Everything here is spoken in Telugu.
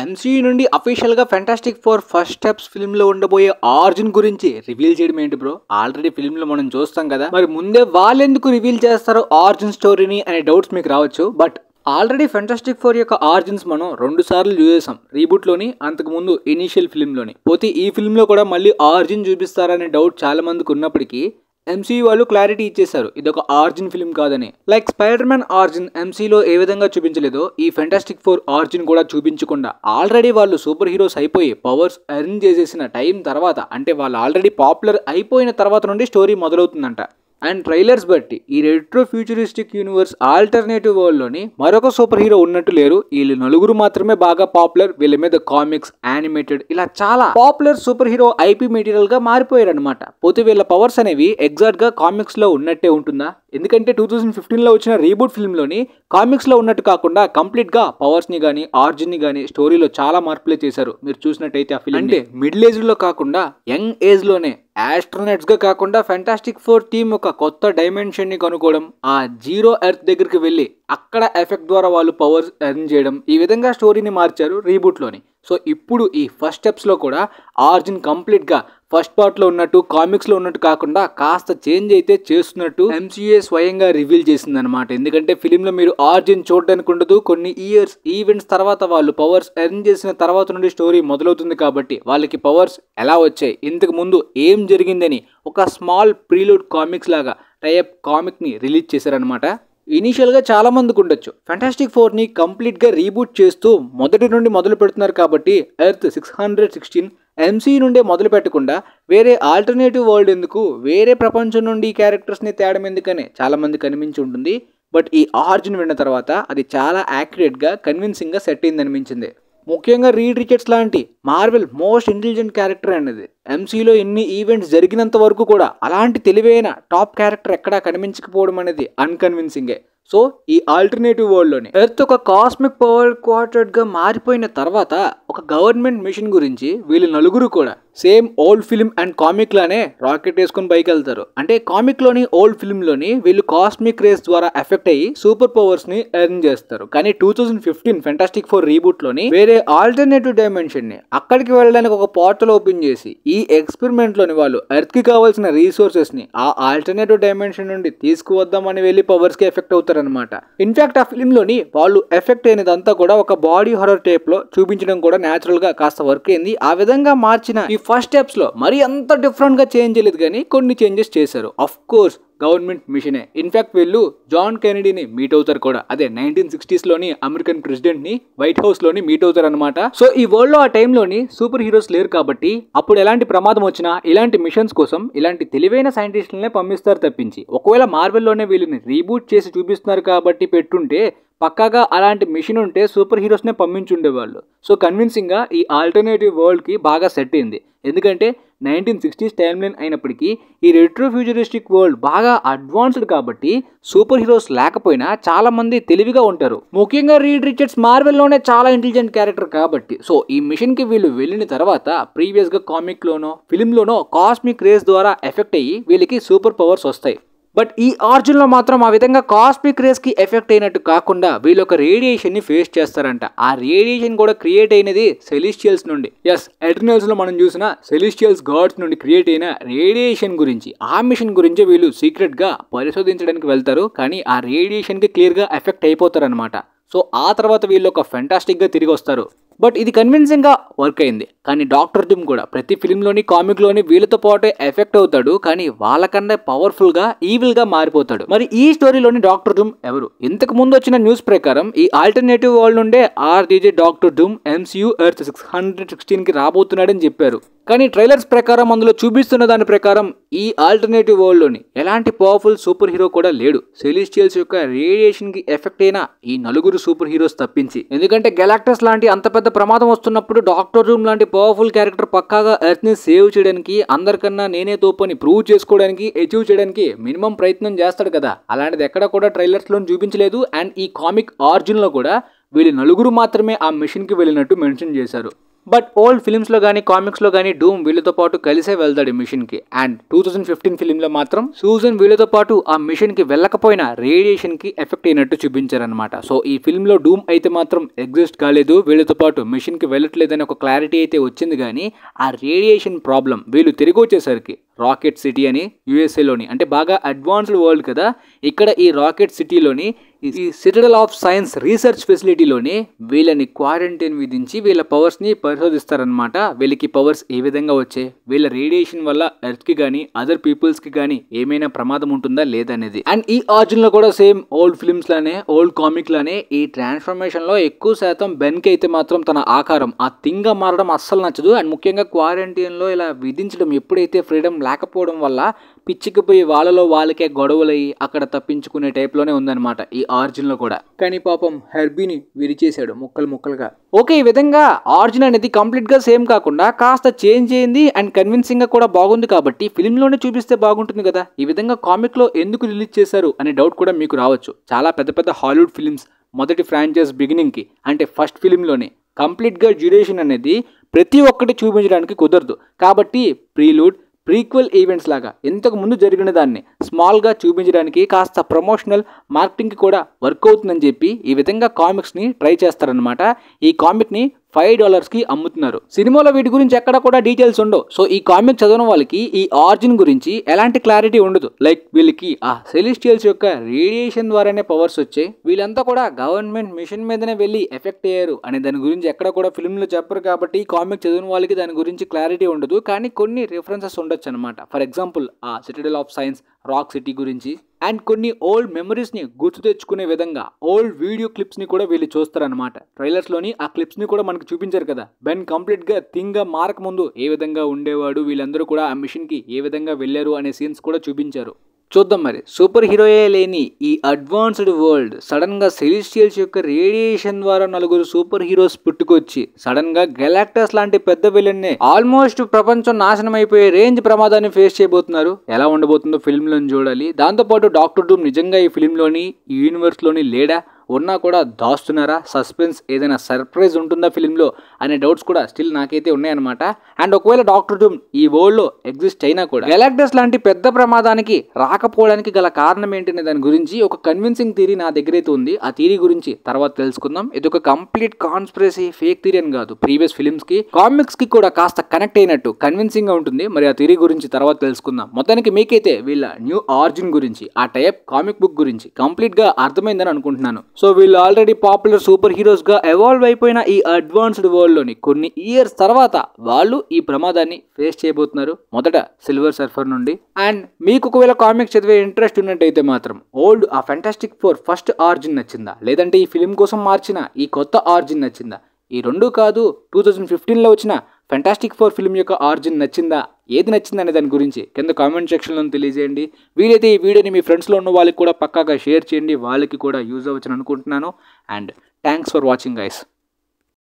ఎంసీయూ నుండి అఫీషియల్ గా fantastic four first steps film లో ఉండబోయే ఆర్జిన్ గురించి రివీల్ చేయడం ఏంటి బ్రో? ఆల్రెడీ ఫిల్మ్ లో మనం చూస్తాం కదా, మరి ముందే వాళ్ళెందుకు రివీల్ చేస్తారో ఆర్జిన్ స్టోరీని అనే డౌట్స్ మీకు రావచ్చు. బట్ ఆల్రెడీ ఫెంటాస్టిక్ ఫోర్ యొక్క ఆర్జిన్స్ మనం 2 సార్లు చూసేసాం, రీబూట్ లోని, అంతకు ముందు ఇనీషియల్ ఫిల్మ్ లోని. పోతే ఈ ఫిల్మ్ లో కూడా మళ్ళీ ఆర్జిన్ చూపిస్తారనే డౌట్ చాలా మందికి ఉన్నప్పటికీ ఎంసీయూ వాళ్ళు క్లారిటీ ఇచ్చేశారు ఇదొక ఆర్జిన్ ఫిల్మ్ కాదని. లైక్ స్పైడర్ మ్యాన్ ఆర్జిన్ ఎంసీలో ఏ విధంగా చూపించలేదో ఈ ఫెంటాస్టిక్ ఫోర్ ఆర్జిన్ కూడా చూపించకుండా ఆల్రెడీ వాళ్ళు సూపర్ హీరోస్ అయిపోయి పవర్స్ ఎర్న్ చేసేసిన టైం తర్వాత, అంటే వాళ్ళు ఆల్రెడీ పాపులర్ అయిపోయిన తర్వాత నుండి స్టోరీ మొదలవుతుందంట. అండ్ ట్రైలర్స్ బట్టి ఈ retro futuristic universe alternative world లోని మరొక సూపర్ హీరో ఉన్నట్టు లేరు. వీళ్ళు నలుగురు మాత్రమే బాగా పాపులర్. వీళ్ళ మీద కామిక్స్, యానిమేటెడ్ ఇలా చాలా popular super hero IP material గా మారిపోయారు అనమాట. పోతే వీళ్ళ పవర్స్ అనేవి ఎగ్జాక్ట్ గా కామిక్స్ లో ఉన్నట్టే ఉంటుందా? ఎందుకంటే 2015 లో వచ్చిన రీబూట్ ఫిల్మ్ లోని కామిక్స్ లో ఉన్నట్టు కాకుండా కంప్లీట్ గా పవర్స్ ని గానీ ఆర్జిన్ ని గానీ స్టోరీలో చాలా మార్పులే చేశారు. మీరు చూసినట్టయితే ఆ ఫిల్మ్ అంటే మిడిల్ ఏజ్ లో కాకుండా యంగ్ ఏజ్ లోనే ఆస్ట్రోనట్స్ గా కాకుండా ఫెంటాస్టిక్ ఫోర్ టీమ్ ఒక కొత్త డైమెన్షన్ ని కనుక్కోవడం, ఆ జీరో ఎర్త్ దగ్గరికి వెళ్ళి అక్కడ ఎఫెక్ట్ ద్వారా వాళ్ళు పవర్స్ ఎర్న్ చేయడం, ఈ విధంగా స్టోరీని మార్చారు రీబూట్ లోని. సో ఇప్పుడు ఈ ఫస్ట్ స్టెప్స్ లో కూడా ఆర్జిన్ కంప్లీట్ గా ఫస్ట్ పార్ట్ లో ఉన్నట్టు కామిక్స్ లో ఉన్నట్టు కాకుండా కాస్త చేంజ్ అయితే చేస్తున్నట్టు ఎంసీయూ స్వయంగా రివీల్ చేసింది అనమాట. ఎందుకంటే ఫిలిం లో మీరు ఆర్జిన్ చూడడానికి ఉండదు, కొన్ని ఇయర్స్ ఈవెంట్స్ తర్వాత వాళ్ళు పవర్స్ ఎర్న్ చేసిన తర్వాత నుండి స్టోరీ మొదలవుతుంది కాబట్టి వాళ్ళకి పవర్స్ ఎలా వచ్చాయి, ఇంతకు ముందు ఏం జరిగిందని ఒక స్మాల్ ప్రీలూడ్ కామిక్స్ లాగా టైప్ కామిక్ ని రిలీజ్ చేశారనమాట. ఇనీషియల్ గా చాలా మందికి ఉండొచ్చు ఫెంటాస్టిక్ ఫోర్ ని కంప్లీట్ గా రీబూట్ చేస్తూ మొదటి నుండి మొదలు పెడుతున్నారు కాబట్టి ఎర్త్ 616 ఎంసీ నుండే మొదలు పెట్టకుండా వేరే ఆల్టర్నేటివ్ వరల్డ్ ఎందుకు, వేరే ప్రపంచం నుండి ఈ క్యారెక్టర్స్ ని తేడం ఎందుకని చాలా మందికి అనిపించి ఉంటుంది. బట్ ఈ ఆర్జిన్ విన్న తర్వాత అది చాలా యాక్యురేట్ గా కన్విన్సింగ్ గా సెట్ అయింది అనిపించింది. ముఖ్యంగా రీడ్ రిచర్డ్స్ లాంటి మార్వెల్ మోస్ట్ ఇంటెలిజెంట్ క్యారెక్టర్ అనేది ఎంసీలో ఎన్ని ఈవెంట్స్ జరిగినంత వరకు కూడా అలాంటి తెలివైన టాప్ క్యారెక్టర్ ఎక్కడా కనిపించకపోవడం అనేది అన్కన్విన్సింగే. సో ఈ ఆల్టర్నేటివ్ వరల్డ్ లోని ఎర్త్ ఒక కాస్మిక్ పవర్ క్వార్టర్డ్ గా మారిపోయిన తర్వాత ఒక గవర్నమెంట్ మిషన్ గురించి వీళ్ళు నలుగురు కూడా same old film and comic లానే రాకెట్ వేసుకుని పైకి వెళ్తారు. అంటే కామిక్ లోని ఓల్డ్ ఫిల్మ్ లోని వీళ్ళు కాస్మిక్ రేస్ ద్వారా ఎఫెక్ట్ అయ్యి సూపర్ పవర్స్ ని ఎర్న్ చేస్తారు. కానీ 2015 ఫెంటాస్టిక్ ఫోర్ రీబూట్ లోని వేరే ఆల్టర్నేటివ్ డైమెన్షన్ ని అక్కడికి వెళ్ళడానికి ఒక పోర్టల్ ఓపెన్ చేసి ఈ ఎక్స్పెరిమెంట్ లోని వాళ్ళు ఎర్త్ కి కావాల్సిన రీసోర్సెస్ ని ఆ ఆల్టర్నేటివ్ డైమెన్షన్ నుండి తీసుకువద్దామని వెళ్ళి పవర్స్ కి ఎఫెక్ట్ అవుతారు అనమాట. ఇన్ఫాక్ట్ ఆ ఫిల్మ్ లోని వాళ్ళు ఎఫెక్ట్ అయినదంతా కూడా ఒక బాడీ హారర్ టైప్ లో చూపించడం కూడా న్యాచురల్ గా కాస్త వర్క్ అయింది. ఆ విధంగా మార్చిన ఈ ఫస్ట్ స్టెప్స్ లో మరి అంత డిఫరెంట్ గా చేంజ్ చేయలేదు కానీ కొన్ని చేంజెస్ చేశారు. ఆఫ్ కోర్స్ గవర్నమెంట్ మిషనే. ఇన్ఫాక్ట్ వీళ్ళు జాన్ కెనడీని మీట్ అవుతారు కూడా, అదే 1960s లోని అమెరికన్ ప్రెసిడెంట్ ని వైట్ హౌస్ లోని మీట్ అవుతారు అనమాట. సో ఈ వరల్డ్ లో ఆ టైంలోని సూపర్ హీరోస్ లేరు కాబట్టి అప్పుడు ఎలాంటి ప్రమాదం వచ్చినా ఇలాంటి మిషన్స్ కోసం ఇలాంటి తెలివైన సైంటిస్టులనే పంపిస్తారు తప్పించి, ఒకవేళ మార్వెల్ లోనే వీళ్ళని రీబూట్ చేసి చూపిస్తున్నారు కాబట్టి పెట్టుంటే పక్కాగా అలాంటి మిషన్ ఉంటే సూపర్ హీరోస్ నే పంపించుండేవాళ్ళు. సో కన్విన్సింగ్ గా ఈ ఆల్టర్నేటివ్ వరల్డ్ కి బాగా సెట్ అయింది. ఎందుకంటే 1960s టైమ్ లైన్ అయినప్పటికీ ఈ రెట్రో ఫ్యూచరిస్టిక్ వరల్డ్ బాగా అడ్వాన్స్డ్ కాబట్టి సూపర్ హీరోస్ లేకపోయినా చాలా మంది తెలివిగా ఉంటారు. ముఖ్యంగా రీడ్ రిచర్డ్స్ మార్వెల్ లోనే చాలా ఇంటెలిజెంట్ క్యారెక్టర్ కాబట్టి సో ఈ మిషన్ కి వీళ్ళు వెళ్ళిన తర్వాత ప్రీవియస్ గా కామిక్ లోనో ఫిల్మ్ లోనో కాస్మిక్ రేస్ ద్వారా ఎఫెక్ట్ అయ్యి వీళ్ళకి సూపర్ పవర్స్ వస్తాయి. బట్ ఈ ఆర్జిన్ లో మాత్రం ఆ విధంగా కాస్మిక్ రేస్ కి ఎఫెక్ట్ అయినట్టు కాకుండా వీళ్ళు ఒక రేడియేషన్ ని ఫేస్ చేస్తారంట. ఆ రేడియేషన్ కూడా క్రియేట్ అయినది సెలిస్టియల్స్ నుండి. ఎస్, ఎటర్నల్స్ లో మనం చూసిన సెలిస్టియల్స్ గాడ్స్ నుండి క్రియేట్ అయిన రేడియేషన్ గురించి, ఆ మిషన్ గురించి వీళ్ళు సీక్రెట్ గా పరిశోధించడానికి వెళ్తారు. కానీ ఆ రేడియేషన్ కి క్లియర్ గా ఎఫెక్ట్ అయిపోతారు అనమాట. సో ఆ తర్వాత వీళ్ళు ఒక ఫెంటాస్టిక్ గా తిరిగి వస్తారు. బట్ ఇది కన్విన్సింగ్ గా వర్క్ అయింది. కానీ డాక్టర్ డూమ్ కూడా ప్రతి ఫిల్మ్ లోని కామిక్ లోని వీళ్ళతో పాటే ఎఫెక్ట్ అవుతాడు, కానీ వాళ్ళకన్నా పవర్ఫుల్ గా ఈవిల్ గా మారిపోతాడు. మరి ఈ స్టోరీలోని డాక్టర్ డూమ్ ఎవరు? ఇంతకు ముందు వచ్చిన న్యూస్ ప్రకారం ఈ ఆల్టర్నేటివ్ వరల్డ్ నుండే RDJ Doctor Doom MCU Earth 616 కి రాబోతున్నాడని చెప్పారు. కానీ ట్రైలర్స్ ప్రకారం అందులో చూపిస్తున్న దాని ప్రకారం ఈ ఆల్టర్నేటివ్ వరల్డ్ లోని ఎలాంటి పవర్ఫుల్ సూపర్ హీరో కూడా లేడు, సెలిస్టియల్స్ యొక్క రేడియేషన్ కి ఎఫెక్ట్ అయిన ఈ నలుగురు సూపర్ హీరోస్ తప్పించి. ఎందుకంటే గెలాక్టస్ లాంటి అంత పెద్ద ప్రమాదం వస్తున్నప్పుడు డాక్టర్ డూమ్ లాంటి పవర్ఫుల్ క్యారెక్టర్ పక్కాగా ఎర్త్ ని సేవ్ చేయడానికి, అందరికన్నా నేనే తోపని ప్రూవ్ చేసుకోవడానికి, అచీవ్ చేయడానికి మినిమం ప్రయత్నం చేస్తాడు కదా. అలాంటిది ఎక్కడ కూడా ట్రైలర్స్ లో చూపించలేదు. అండ్ ఈ కామిక్ ఆర్జిన్ లో కూడా వీళ్ళు నలుగురు మాత్రమే ఆ మిషన్ కి వెళ్ళినట్టు మెన్షన్ చేశారు. బట్ ఓల్డ్ ఫిల్మ్స్ లో కానీ కామిక్స్ లో కానీ డూమ్ వీళ్ళతో పాటు కలిసే వెళ్తాడు ఈ మిషన్ కి. అండ్ 2015 ఫిలిం లో మాత్రం సూజన్ వీళ్ళతో పాటు ఆ మిషన్ కి వెళ్ళకపోయినా రేడియేషన్ కి ఎఫెక్ట్ అయినట్టు చూపించారనమాట. సో ఈ ఫిల్మ్ లో డూమ్ అయితే మాత్రం ఎగ్జిస్ట్ కాలేదు, వీళ్ళతో పాటు మిషన్ కి వెళ్ళట్లేదని ఒక క్లారిటీ అయితే వచ్చింది. కానీ ఆ రేడియేషన్ ప్రాబ్లం వీళ్ళు తిరిగి వచ్చేసరికి రాకెట్ సిటీ అని యుఎస్ఏలోని, అంటే బాగా అడ్వాన్స్డ్ వరల్డ్ కదా, ఇక్కడ ఈ రాకెట్ సిటీలోని ఈ సిటడల్ ఆఫ్ సైన్స్ రీసెర్చ్ ఫెసిలిటీలోని వీళ్ళని క్వారంటైన్ విధించి వీళ్ళ పవర్స్ని పరిశోధిస్తారనమాట. వీళ్ళకి పవర్స్ ఏ విధంగా వచ్చాయి, వీళ్ళ రేడియేషన్ వల్ల ఎర్త్కి కానీ అదర్ పీపుల్స్కి కానీ ఏమైనా ప్రమాదం ఉంటుందా లేదనేది. అండ్ ఈ ఆర్జిన్లో కూడా సేమ్ ఓల్డ్ ఫిల్మ్స్ లానే ఓల్డ్ కామిక్ లానే ఈ ట్రాన్స్ఫర్మేషన్లో ఎక్కువ శాతం బెన్కి అయితే మాత్రం తన ఆకారం ఆ థింగ్గా మారడం అస్సలు నచ్చదు. అండ్ ముఖ్యంగా క్వారంటైన్లో ఇలా విధించడం, ఎప్పుడైతే ఫ్రీడమ్ లేకపోవడం వల్ల పిచ్చికిపోయి వాళ్ళలో వాళ్ళకే గొడవలయ్యి అక్కడ తప్పించుకునే టైప్లోనే ఉందన్నమాట ఈ ఆర్జిన్లో కూడా. కానీ పాపం హెర్బీని విరిచేశాడు ముక్కలు ముక్కలుగా. ఓకే, ఈ విధంగా ఆర్జిన్ అనేది కంప్లీట్గా సేమ్ కాకుండా కాస్త చేంజ్ అయింది అండ్ కన్విన్సింగ్గా కూడా బాగుంది కాబట్టి ఫిల్మ్లోనే చూపిస్తే బాగుంటుంది కదా. ఈ విధంగా కామిక్లో ఎందుకు రిలీజ్ చేశారు అనే డౌట్ కూడా మీకు రావచ్చు. చాలా పెద్ద పెద్ద హాలీవుడ్ ఫిల్మ్స్ మొదటి ఫ్రాంచైజ్ బిగినింగ్కి అంటే ఫస్ట్ ఫిలింలోనే కంప్లీట్గా డ్యూరేషన్ అనేది ప్రతి ఒక్కటి చూపించడానికి కుదరదు. కాబట్టి ప్రీలూడ్ ప్రీక్వెల్ ఈవెంట్స్ లాగా ఇంతకు ముందు జరిగిన దాన్ని స్మాల్గా చూపించడానికి కాస్త ప్రమోషనల్ మార్కెటింగ్కి కూడా వర్క్ అవుతుందని చెప్పి ఈ విధంగా కామిక్స్ని ట్రై చేస్తారనమాట. ఈ కామిక్ని $5కి అమ్ముతున్నారు. సినిమాలో వీటి గురించి ఎక్కడ కూడా డీటెయిల్స్ ఉండవు. సో ఈ కామిక్ చదవడం వాళ్ళకి ఈ ఆర్జిన్ గురించి ఎలాంటి క్లారిటీ ఉండదు. లైక్ వీళ్ళకి ఆ సెలిస్టియల్స్ యొక్క రేడియేషన్ ద్వారానే పవర్స్ వచ్చాయి, వీళ్ళంతా కూడా గవర్నమెంట్ మిషన్ మీదనే వెళ్ళి ఎఫెక్ట్ అయ్యారు అనే దాని గురించి ఎక్కడ కూడా ఫిల్మ్లో చెప్పరు. కాబట్టి ఈ కామిక్ చదివిన వాళ్ళకి దాని గురించి క్లారిటీ ఉండదు. కానీ కొన్ని రిఫరెన్సెస్ ఉండొచ్చు అనమాట. ఫర్ ఎగ్జాంపుల్ ఆ Citadel of science rock city గురించి అండ్ కొన్ని ఓల్డ్ మెమరీస్ని గుర్తు తెచ్చుకునే విధంగా ఓల్డ్ వీడియో క్లిప్స్ని కూడా వీళ్ళు చూస్తారనమాట. ట్రైలర్స్లోని ఆ క్లిప్స్ని కూడా మనకు చూపించారు కదా. బెన్ కంప్లీట్గా థింగ్గా మారక ముందు ఏ విధంగా ఉండేవాడు, వీళ్ళందరూ కూడా ఆ మిషన్కి ఏ విధంగా వెళ్ళారు అనే సీన్స్ కూడా చూపించారు. చూద్దాం మరి, సూపర్ హీరోయే లేని ఈ అడ్వాన్స్డ్ వరల్డ్ సడన్ గా సెలిస్టియల్స్ యొక్క రేడియేషన్ ద్వారా నలుగురు సూపర్ హీరోస్ పుట్టుకొచ్చి సడన్ గా గెలాక్టస్ లాంటి పెద్ద విలన్నే ఆల్మోస్ట్ ప్రపంచం నాశనం అయిపోయే రేంజ్ ప్రమాదాన్ని ఫేస్ చేయబోతున్నారు. ఎలా ఉండబోతుందో ఫిల్మ్ లోని చూడాలి. దాంతోపాటు డాక్టర్ డూమ్ నిజంగా ఈ ఫిల్మ్ లోని ఈ యూనివర్స్ లోని లేడా, ఉన్నా కూడా దాస్తున్నారా, సస్పెన్స్ ఏదైనా సర్ప్రైజ్ ఉంటుందా ఫిల్మ్లో అనే డౌట్స్ కూడా స్టిల్ నాకైతే ఉన్నాయన్నమాట. అండ్ ఒకవేళ డాక్టర్ డూమ్ ఈ వరల్డ్లో ఎగ్జిస్ట్ అయినా కూడా గెలాక్టస్ లాంటి పెద్ద ప్రమాదానికి రాకపోవడానికి గల కారణం ఏంటనే దాని గురించి ఒక కన్విన్సింగ్ థియరీ నా దగ్గర అయితే ఉంది. ఆ థియరీ గురించి తర్వాత తెలుసుకుందాం. ఇది ఒక కంప్లీట్ కాన్స్పిరసీ ఫేక్ థియరీ అని కాదు, ప్రీవియస్ ఫిల్మ్స్ కి కామిక్స్ కి కూడా కాస్త కనెక్ట్ అయినట్టు కన్విన్సింగ్ గా ఉంటుంది. మరి ఆ థియరీ గురించి తర్వాత తెలుసుకుందాం. మొత్తానికి మీకైతే వీళ్ళ న్యూ ఆర్జిన్ గురించి ఆ టైప్ కామిక్ బుక్ గురించి కంప్లీట్ గా అర్థమైందని అనుకుంటున్నాను. సో వీళ్ళు ఆల్రెడీ పాపులర్ సూపర్ హీరోస్ గా ఎవాల్వ్ అయిపోయిన ఈ అడ్వాన్స్డ్ వరల్డ్ లోని కొన్ని ఇయర్స్ తర్వాత వాళ్ళు ఈ ప్రమాదాన్ని ఫేస్ చేయబోతున్నారు. మొదట సిల్వర్ సర్ఫర్ నుండి. అండ్ మీకు ఒకవేళ కామిక్స్ చదివే ఇంట్రెస్ట్ ఉన్నట్టయితే మాత్రం ఓల్డ్ ఆ ఫెంటాస్టిక్ ఫోర్ ఫస్ట్ ఆర్జిన్ నచ్చిందా, లేదంటే ఈ ఫిలిం కోసం మార్చిన ఈ కొత్త ఆర్జిన్ నచ్చిందా, ఈ రెండు కాదు 2015లో వచ్చిన ఫెంటాస్టిక్ ఫోర్ ఫిల్మ్ యొక్క ఆర్జిన్ నచ్చిందా, ఏది నచ్చింది అనే దాని గురించి కింద కామెంట్ సెక్షన్లో తెలియజేయండి. వీలైతే ఈ వీడియోని మీ ఫ్రెండ్స్లో ఉన్న వాళ్ళకి కూడా పక్కాగా షేర్ చేయండి, వాళ్ళకి కూడా యూజ్ అవ్వచ్చని అనుకుంటున్నాను. And thanks for watching guys.